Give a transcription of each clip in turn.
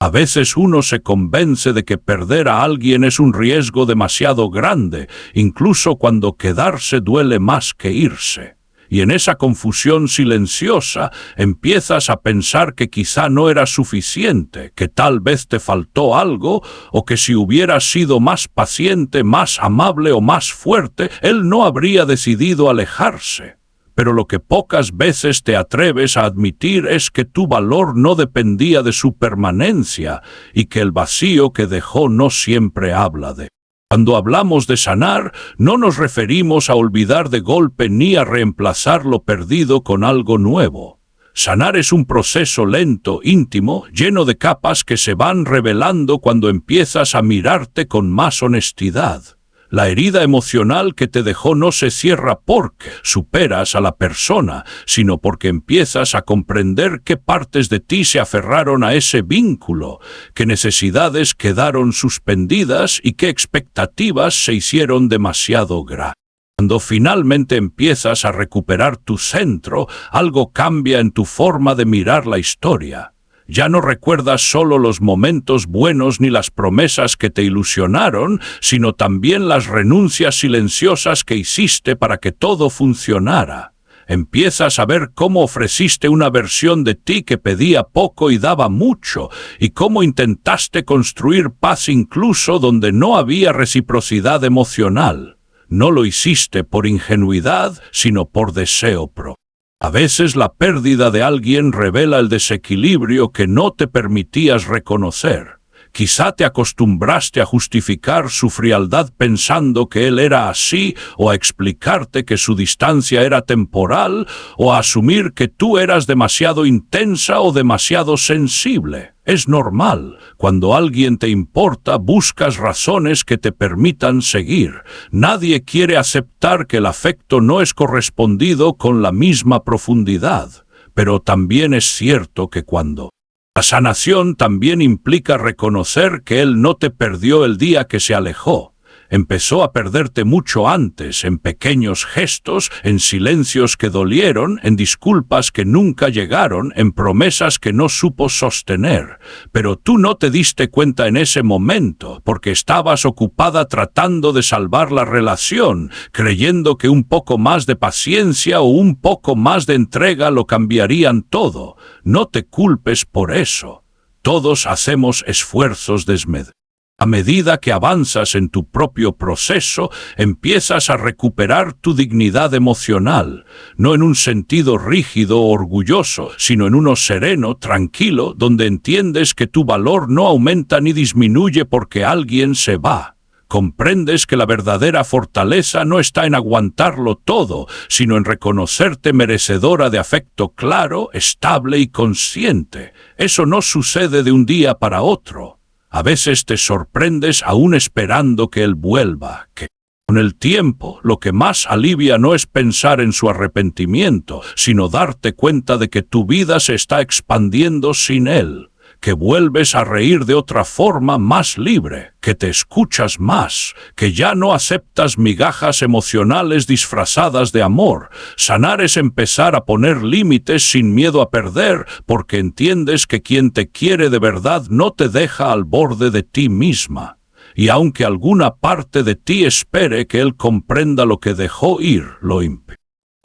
A veces uno se convence de que perder a alguien es un riesgo demasiado grande, incluso cuando quedarse duele más que irse. Y en esa confusión silenciosa empiezas a pensar que quizá no era suficiente, que tal vez te faltó algo, o que si hubieras sido más paciente, más amable o más fuerte, él no habría decidido alejarse. Pero lo que pocas veces te atreves a admitir es que tu valor no dependía de su permanencia y que el vacío que dejó no siempre habla de. Cuando hablamos de sanar, no nos referimos a olvidar de golpe ni a reemplazar lo perdido con algo nuevo. Sanar es un proceso lento, íntimo, lleno de capas que se van revelando cuando empiezas a mirarte con más honestidad. La herida emocional que te dejó no se cierra porque superas a la persona, sino porque empiezas a comprender qué partes de ti se aferraron a ese vínculo, qué necesidades quedaron suspendidas y qué expectativas se hicieron demasiado grandes. Cuando finalmente empiezas a recuperar tu centro, algo cambia en tu forma de mirar la historia. Ya no recuerdas solo los momentos buenos ni las promesas que te ilusionaron, sino también las renuncias silenciosas que hiciste para que todo funcionara. Empiezas a ver cómo ofreciste una versión de ti que pedía poco y daba mucho, y cómo intentaste construir paz incluso donde no había reciprocidad emocional. No lo hiciste por ingenuidad, sino por deseo propio. A veces la pérdida de alguien revela el desequilibrio que no te permitías reconocer. Quizá te acostumbraste a justificar su frialdad pensando que él era así, o a explicarte que su distancia era temporal, o a asumir que tú eras demasiado intensa o demasiado sensible. Es normal. Cuando alguien te importa, buscas razones que te permitan seguir. Nadie quiere aceptar que el afecto no es correspondido con la misma profundidad. Pero también es cierto que cuando la sanación también implica reconocer que él no te perdió el día que se alejó. Empezó a perderte mucho antes, en pequeños gestos, en silencios que dolieron, en disculpas que nunca llegaron, en promesas que no supo sostener. Pero tú no te diste cuenta en ese momento, porque estabas ocupada tratando de salvar la relación, creyendo que un poco más de paciencia o un poco más de entrega lo cambiarían todo. No te culpes por eso. Todos hacemos esfuerzos desmedidos. A medida que avanzas en tu propio proceso, empiezas a recuperar tu dignidad emocional, no en un sentido rígido o orgulloso, sino en uno sereno, tranquilo, donde entiendes que tu valor no aumenta ni disminuye porque alguien se va. Comprendes que la verdadera fortaleza no está en aguantarlo todo, sino en reconocerte merecedora de afecto claro, estable y consciente. Eso no sucede de un día para otro. A veces te sorprendes aún esperando que él vuelva, que con el tiempo lo que más alivia no es pensar en su arrepentimiento, sino darte cuenta de que tu vida se está expandiendo sin él, que vuelves a reír de otra forma más libre, que te escuchas más, que ya no aceptas migajas emocionales disfrazadas de amor. Sanar es empezar a poner límites sin miedo a perder, porque entiendes que quien te quiere de verdad no te deja al borde de ti misma. Y aunque alguna parte de ti espere que él comprenda lo que dejó ir, lo impide.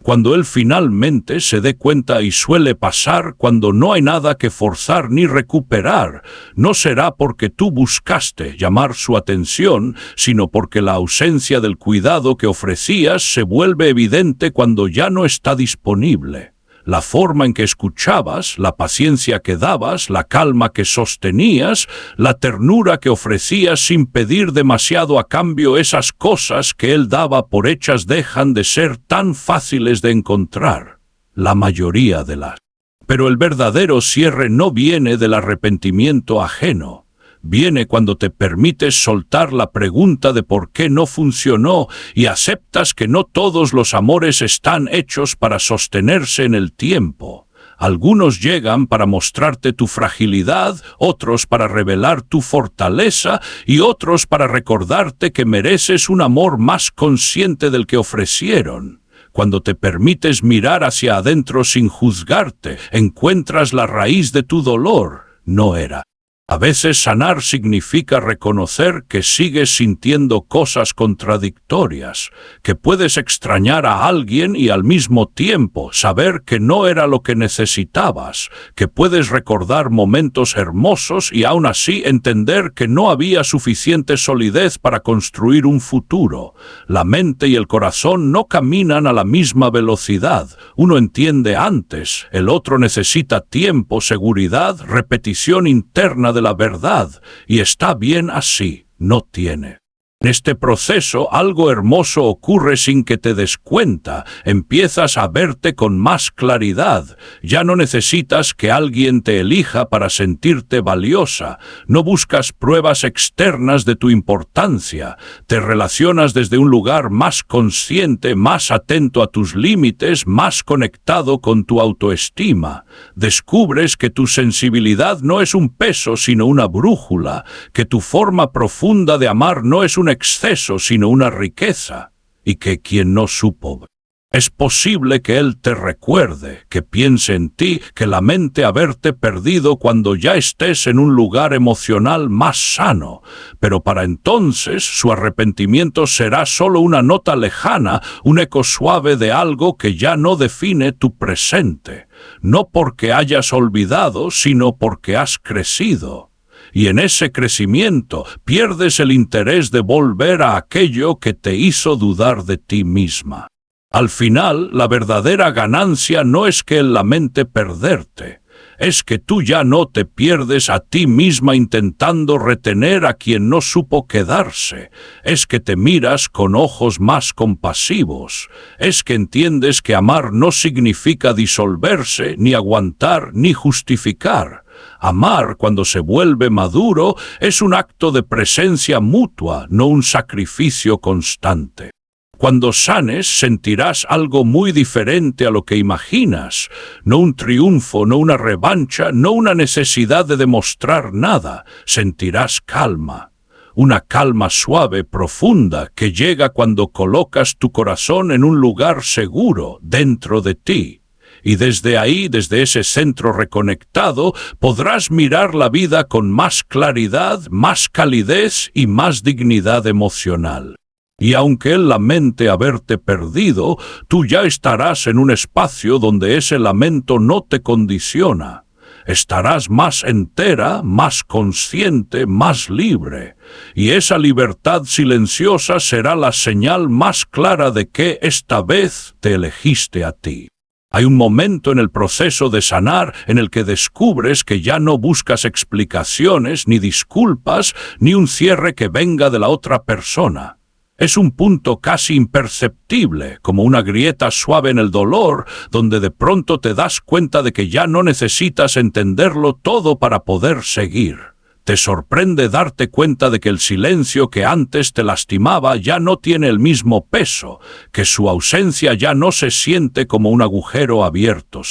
Cuando él finalmente se dé cuenta, y suele pasar cuando no hay nada que forzar ni recuperar, no será porque tú buscaste llamar su atención, sino porque la ausencia del cuidado que ofrecías se vuelve evidente cuando ya no está disponible. La forma en que escuchabas, la paciencia que dabas, la calma que sostenías, la ternura que ofrecías sin pedir demasiado a cambio, esas cosas que él daba por hechas dejan de ser tan fáciles de encontrar. La mayoría de las. Pero el verdadero cierre no viene del arrepentimiento ajeno. Viene cuando te permites soltar la pregunta de por qué no funcionó y aceptas que no todos los amores están hechos para sostenerse en el tiempo. Algunos llegan para mostrarte tu fragilidad, otros para revelar tu fortaleza y otros para recordarte que mereces un amor más consciente del que ofrecieron. Cuando te permites mirar hacia adentro sin juzgarte, encuentras la raíz de tu dolor. No era A veces sanar significa reconocer que sigues sintiendo cosas contradictorias, que puedes extrañar a alguien y al mismo tiempo saber que no era lo que necesitabas, que puedes recordar momentos hermosos y aún así entender que no había suficiente solidez para construir un futuro. La mente y el corazón no caminan a la misma velocidad. Uno entiende antes, el otro necesita tiempo, seguridad, repetición interna de la verdad, y está bien así, no tiene. En este proceso algo hermoso ocurre sin que te des cuenta, empiezas a verte con más claridad, ya no necesitas que alguien te elija para sentirte valiosa, no buscas pruebas externas de tu importancia, te relacionas desde un lugar más consciente, más atento a tus límites, más conectado con tu autoestima, descubres que tu sensibilidad no es un peso sino una brújula, que tu forma profunda de amar no es un exceso, sino una riqueza, y que quien no supo, es posible que él te recuerde, que piense en ti, que lamente haberte perdido cuando ya estés en un lugar emocional más sano, pero para entonces su arrepentimiento será solo una nota lejana, un eco suave de algo que ya no define tu presente, no porque hayas olvidado, sino porque has crecido. Y en ese crecimiento pierdes el interés de volver a aquello que te hizo dudar de ti misma. Al final, la verdadera ganancia no es que él lamente perderte, es que tú ya no te pierdes a ti misma intentando retener a quien no supo quedarse, es que te miras con ojos más compasivos, es que entiendes que amar no significa disolverse, ni aguantar, ni justificar. Amar, cuando se vuelve maduro, es un acto de presencia mutua, no un sacrificio constante. Cuando sanes, sentirás algo muy diferente a lo que imaginas, no un triunfo, no una revancha, no una necesidad de demostrar nada, sentirás calma. Una calma suave, profunda, que llega cuando colocas tu corazón en un lugar seguro, dentro de ti. Y desde ahí, desde ese centro reconectado, podrás mirar la vida con más claridad, más calidez y más dignidad emocional. Y aunque él lamente haberte perdido, tú ya estarás en un espacio donde ese lamento no te condiciona. Estarás más entera, más consciente, más libre. Y esa libertad silenciosa será la señal más clara de que esta vez te elegiste a ti. Hay un momento en el proceso de sanar en el que descubres que ya no buscas explicaciones, ni disculpas, ni un cierre que venga de la otra persona. Es un punto casi imperceptible, como una grieta suave en el dolor, donde de pronto te das cuenta de que ya no necesitas entenderlo todo para poder seguir. Te sorprende darte cuenta de que el silencio que antes te lastimaba ya no tiene el mismo peso, que su ausencia ya no se siente como un agujero abierto.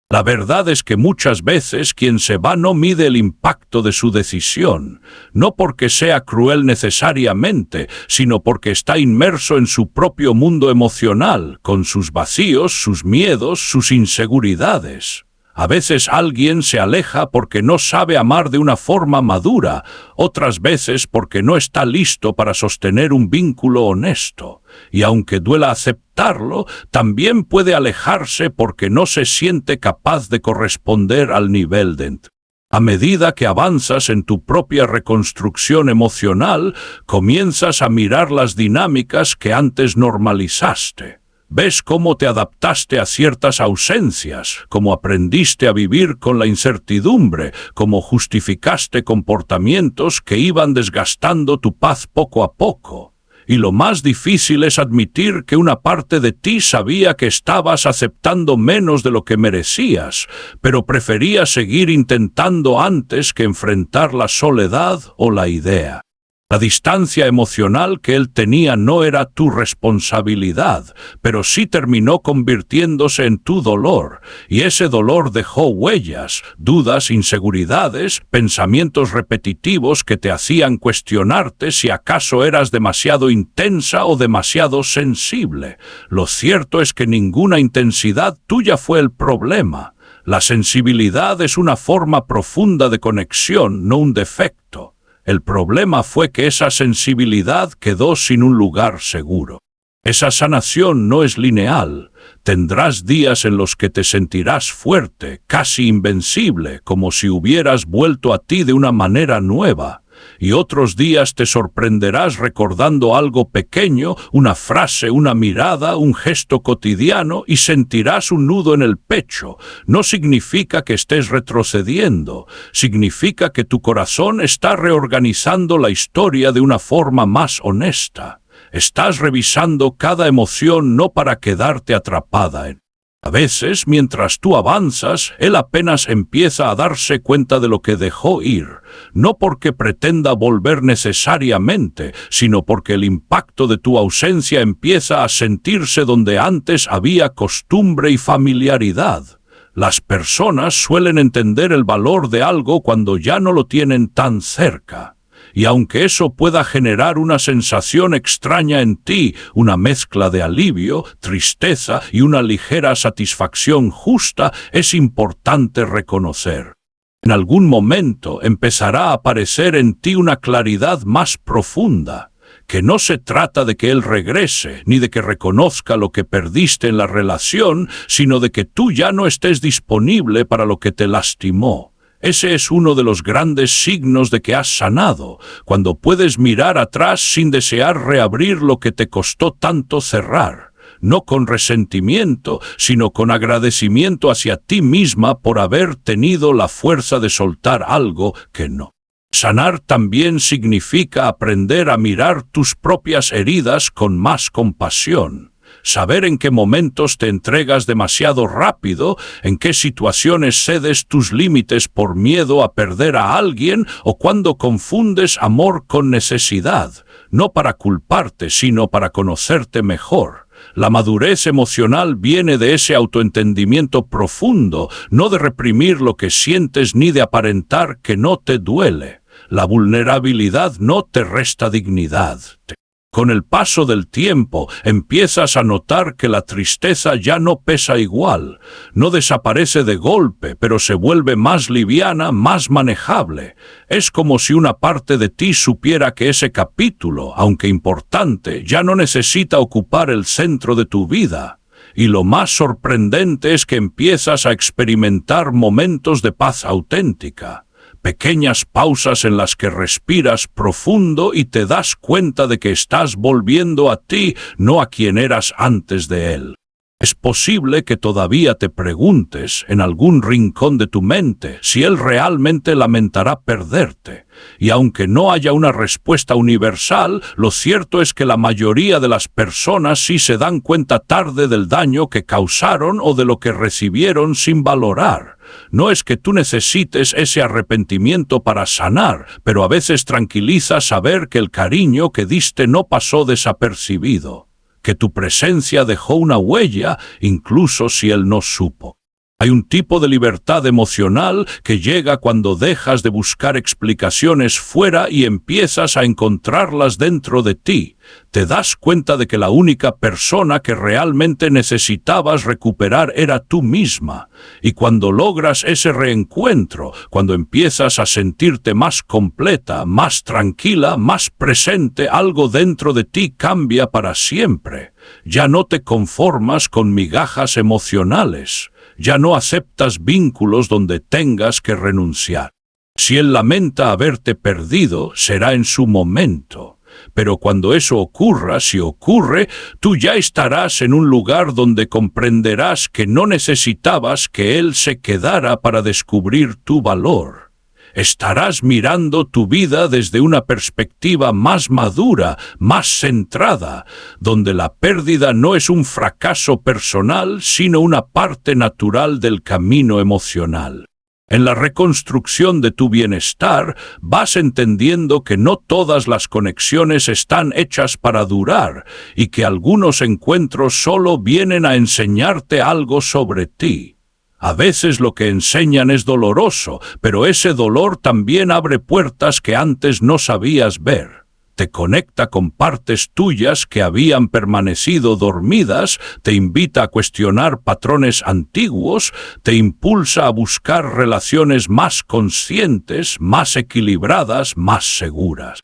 La verdad es que muchas veces quien se va no mide el impacto de su decisión, no porque sea cruel necesariamente, sino porque está inmerso en su propio mundo emocional, con sus vacíos, sus miedos, sus inseguridades. A veces alguien se aleja porque no sabe amar de una forma madura, otras veces porque no está listo para sostener un vínculo honesto. Y aunque duela aceptarlo, también puede alejarse porque no se siente capaz de corresponder al nivel de... A medida que avanzas en tu propia reconstrucción emocional, comienzas a mirar las dinámicas que antes normalizaste. Ves cómo te adaptaste a ciertas ausencias, cómo aprendiste a vivir con la incertidumbre, cómo justificaste comportamientos que iban desgastando tu paz poco a poco. Y lo más difícil es admitir que una parte de ti sabía que estabas aceptando menos de lo que merecías, pero prefería seguir intentando antes que enfrentar la soledad o la idea. La distancia emocional que él tenía no era tu responsabilidad, pero sí terminó convirtiéndose en tu dolor, y ese dolor dejó huellas, dudas, inseguridades, pensamientos repetitivos que te hacían cuestionarte si acaso eras demasiado intensa o demasiado sensible. Lo cierto es que ninguna intensidad tuya fue el problema. La sensibilidad es una forma profunda de conexión, no un defecto. El problema fue que esa sensibilidad quedó sin un lugar seguro. Esa sanación no es lineal. Tendrás días en los que te sentirás fuerte, casi invencible, como si hubieras vuelto a ti de una manera nueva. Y otros días te sorprenderás recordando algo pequeño, una frase, una mirada, un gesto cotidiano, y sentirás un nudo en el pecho. No significa que estés retrocediendo, significa que tu corazón está reorganizando la historia de una forma más honesta. Estás revisando cada emoción no para quedarte atrapada en. A veces, mientras tú avanzas, él apenas empieza a darse cuenta de lo que dejó ir, no porque pretenda volver necesariamente, sino porque el impacto de tu ausencia empieza a sentirse donde antes había costumbre y familiaridad. Las personas suelen entender el valor de algo cuando ya no lo tienen tan cerca. Y aunque eso pueda generar una sensación extraña en ti, una mezcla de alivio, tristeza y una ligera satisfacción justa, es importante reconocer. En algún momento empezará a aparecer en ti una claridad más profunda, que no se trata de que él regrese, ni de que reconozca lo que perdiste en la relación, sino de que tú ya no estés disponible para lo que te lastimó. Ese es uno de los grandes signos de que has sanado, cuando puedes mirar atrás sin desear reabrir lo que te costó tanto cerrar, no con resentimiento, sino con agradecimiento hacia ti misma por haber tenido la fuerza de soltar algo que no. Sanar también significa aprender a mirar tus propias heridas con más compasión. Saber en qué momentos te entregas demasiado rápido, en qué situaciones cedes tus límites por miedo a perder a alguien o cuando confundes amor con necesidad, no para culparte, sino para conocerte mejor. La madurez emocional viene de ese autoentendimiento profundo, no de reprimir lo que sientes ni de aparentar que no te duele. La vulnerabilidad no te resta dignidad. Con el paso del tiempo empiezas a notar que la tristeza ya no pesa igual, no desaparece de golpe, pero se vuelve más liviana, más manejable. Es como si una parte de ti supiera que ese capítulo, aunque importante, ya no necesita ocupar el centro de tu vida. Y lo más sorprendente es que empiezas a experimentar momentos de paz auténtica. Pequeñas pausas en las que respiras profundo y te das cuenta de que estás volviendo a ti, no a quien eras antes de él. Es posible que todavía te preguntes, en algún rincón de tu mente, si él realmente lamentará perderte. Y aunque no haya una respuesta universal, lo cierto es que la mayoría de las personas sí se dan cuenta tarde del daño que causaron o de lo que recibieron sin valorar. No es que tú necesites ese arrepentimiento para sanar, pero a veces tranquiliza saber que el cariño que diste no pasó desapercibido, que tu presencia dejó una huella, incluso si él no supo. Hay un tipo de libertad emocional que llega cuando dejas de buscar explicaciones fuera y empiezas a encontrarlas dentro de ti. Te das cuenta de que la única persona que realmente necesitabas recuperar era tú misma. Y cuando logras ese reencuentro, cuando empiezas a sentirte más completa, más tranquila, más presente, algo dentro de ti cambia para siempre. Ya no te conformas con migajas emocionales. Ya no aceptas vínculos donde tengas que renunciar. Si él lamenta haberte perdido, será en su momento. Pero cuando eso ocurra, si ocurre, tú ya estarás en un lugar donde comprenderás que no necesitabas que él se quedara para descubrir tu valor. Estarás mirando tu vida desde una perspectiva más madura, más centrada, donde la pérdida no es un fracaso personal, sino una parte natural del camino emocional. En la reconstrucción de tu bienestar, vas entendiendo que no todas las conexiones están hechas para durar y que algunos encuentros solo vienen a enseñarte algo sobre ti. A veces lo que enseñan es doloroso, pero ese dolor también abre puertas que antes no sabías ver. te conecta con partes tuyas que habían permanecido dormidas, te invita a cuestionar patrones antiguos, te impulsa a buscar relaciones más conscientes, más equilibradas, más seguras.